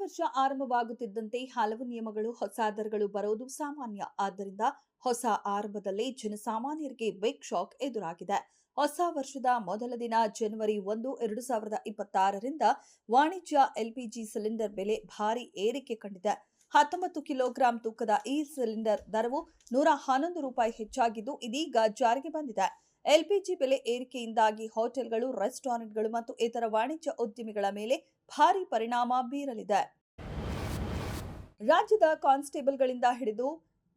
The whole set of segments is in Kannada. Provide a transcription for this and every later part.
ವರ್ಷ ಆರಂಭವಾಗುತ್ತಿದ್ದಂತೆ ಹಲವು ನಿಯಮಗಳು, ಹೊಸ ದರಗಳು ಬರೋದು ಸಾಮಾನ್ಯ. ಆದ್ದರಿಂದ ಹೊಸ ಆರಂಭದಲ್ಲಿ ಜನಸಾಮಾನ್ಯರಿಗೆ ಬಿಗ್ ಶಾಕ್ ಎದುರಾಗಿದೆ. ಹೊಸ ವರ್ಷದ ಮೊದಲ ದಿನ ಜನವರಿ 1, 2026ರಿಂದ ವಾಣಿಜ್ಯ ಎಲ್ಪಿಜಿ ಸಿಲಿಂಡರ್ ಬೆಲೆ ಭಾರಿ ಏರಿಕೆ ಕಂಡಿದೆ. 19 ಕಿಲೋಗ್ರಾಂ ತೂಕದ ಈ ಸಿಲಿಂಡರ್ ದರವು ₹111 ಹೆಚ್ಚಾಗಿದ್ದು ಇದೀಗ ಜಾರಿಗೆ ಬಂದಿದೆ. ಎಲ್ಪಿಜಿ ಬೆಲೆ ಏರಿಕೆಯಿಂದಾಗಿ ಹೋಟೆಲ್ಗಳು, ರೆಸ್ಟೋರೆಂಟ್ಗಳು ಮತ್ತು ಇತರ ವಾಣಿಜ್ಯ ಉದ್ಯಮಿಗಳ ಮೇಲೆ ಭಾರಿ ಪರಿಣಾಮ ಬೀರಲಿದೆ. ರಾಜ್ಯದ ಕಾನ್ಸ್ಟೇಬಲ್ಗಳಿಂದ ಹಿಡಿದು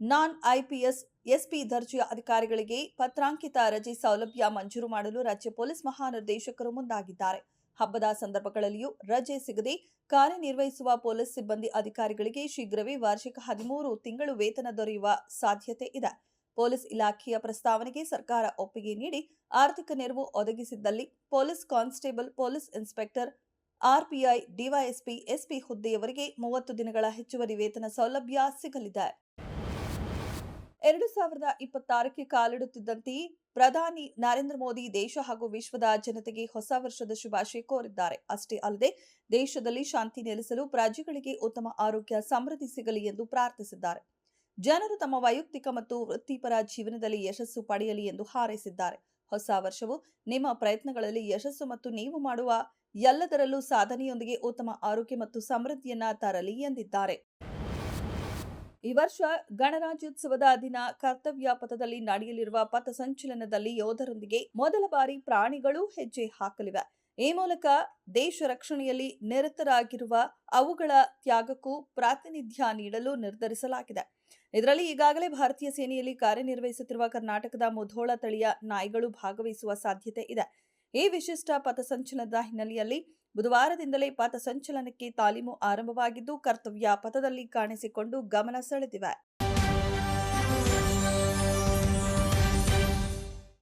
ನಾನ್ ಐಪಿಎಸ್, ಎಸ್ಪಿ ದರ್ಜೆಯ ಅಧಿಕಾರಿಗಳಿಗೆ ಪತ್ರಾಂಕಿತ ರಜೆ ಸೌಲಭ್ಯ ಮಂಜೂರು ಮಾಡಲು ರಾಜ್ಯ ಪೊಲೀಸ್ ಮಹಾನಿರ್ದೇಶಕರು ಮುಂದಾಗಿದ್ದಾರೆ. ಹಬ್ಬದ ಸಂದರ್ಭಗಳಲ್ಲಿಯೂ ರಜೆ ಸಿಗದೆ ಕಾರ್ಯನಿರ್ವಹಿಸುವ ಪೊಲೀಸ್ ಸಿಬ್ಬಂದಿ ಅಧಿಕಾರಿಗಳಿಗೆ ಶೀಘ್ರವೇ ವಾರ್ಷಿಕ 13 ತಿಂಗಳು ವೇತನ ದೊರೆಯುವ ಸಾಧ್ಯತೆ ಇದೆ. ಪೊಲೀಸ್ ಇಲಾಖೆಯ ಪ್ರಸ್ತಾವನೆಗೆ ಸರ್ಕಾರ ಒಪ್ಪಿಗೆ ನೀಡಿ ಆರ್ಥಿಕ ನೆರವು ಒದಗಿಸಿದ್ದಲ್ಲಿ police constable, police inspector, RPI, DYSP, SP ಹುದ್ದೆಯವರಿಗೆ 30 ದಿನಗಳ ಹೆಚ್ಚುವರಿ ವೇತನ ಸೌಲಭ್ಯ ಸಿಗಲಿದೆ. 2026ಕ್ಕೆ ಕಾಲಿಡುತ್ತಿದ್ದಂತೆಯೇ ಪ್ರಧಾನಿ ನರೇಂದ್ರ ಮೋದಿ ದೇಶ ಹಾಗೂ ವಿಶ್ವದ ಜನತೆಗೆ ಹೊಸ ವರ್ಷದ ಶುಭಾಶಯ ಕೋರಿದ್ದಾರೆ. ಅಷ್ಟೇ ಅಲ್ಲದೆ ದೇಶದಲ್ಲಿ ಶಾಂತಿ ನೆಲೆಸಲು, ಪ್ರಜೆಗಳಿಗೆ ಉತ್ತಮ ಆರೋಗ್ಯ, ಸಮೃದ್ಧಿ ಸಿಗಲಿ ಎಂದು ಪ್ರಾರ್ಥಿಸಿದ್ದಾರೆ. ಜನರು ತಮ್ಮ ವೈಯಕ್ತಿಕ ಮತ್ತು ವೃತ್ತಿಪರ ಜೀವನದಲ್ಲಿ ಯಶಸ್ಸು ಪಡೆಯಲಿ ಎಂದು ಹಾರೈಸಿದ್ದಾರೆ. ಹೊಸ ವರ್ಷವು ನಿಮ್ಮ ಪ್ರಯತ್ನಗಳಲ್ಲಿ ಯಶಸ್ಸು ಮತ್ತು ನೀವು ಮಾಡುವ ಎಲ್ಲದರಲ್ಲೂ ಸಾಧನೆಯೊಂದಿಗೆ ಉತ್ತಮ ಆರೋಗ್ಯ ಮತ್ತು ಸಮೃದ್ಧಿಯನ್ನ ತರಲಿ ಎಂದಿದ್ದಾರೆ. ಈ ವರ್ಷ ಗಣರಾಜ್ಯೋತ್ಸವದ ದಿನ ಕರ್ತವ್ಯ ಪಥದಲ್ಲಿ ನಡೆಯಲಿರುವ ಪಥಸಂಚಲನದಲ್ಲಿ ಯೋಧರೊಂದಿಗೆ ಮೊದಲ ಬಾರಿ ಪ್ರಾಣಿಗಳು ಹೆಜ್ಜೆ ಹಾಕಲಿವೆ. ಈ ಮೂಲಕ ದೇಶ ರಕ್ಷಣೆಯಲ್ಲಿ ನಿರತರಾಗಿರುವ ಅವುಗಳ ತ್ಯಾಗಕ್ಕೂ ಪ್ರಾತಿನಿಧ್ಯ ನೀಡಲು ನಿರ್ಧರಿಸಲಾಗಿದೆ. ಇದರಲ್ಲಿ ಈಗಾಗಲೇ ಭಾರತೀಯ ಸೇನೆಯಲ್ಲಿ ಕಾರ್ಯನಿರ್ವಹಿಸುತ್ತಿರುವ ಕರ್ನಾಟಕದ ಮುಧೋಳ ತಳಿಯ ನಾಯಿಗಳು ಭಾಗವಹಿಸುವ ಸಾಧ್ಯತೆ ಇದೆ. ಈ ವಿಶಿಷ್ಟ ಪಥಸಂಚಲನದ ಹಿನ್ನೆಲೆಯಲ್ಲಿ ಬುಧವಾರದಿಂದಲೇ ಪಥಸಂಚಲನಕ್ಕೆ ತಾಲೀಮು ಆರಂಭವಾಗಿದ್ದು, ಕರ್ತವ್ಯ ಪಥದಲ್ಲಿ ಕಾಣಿಸಿಕೊಂಡು ಗಮನ ಸೆಳೆದಿವೆ.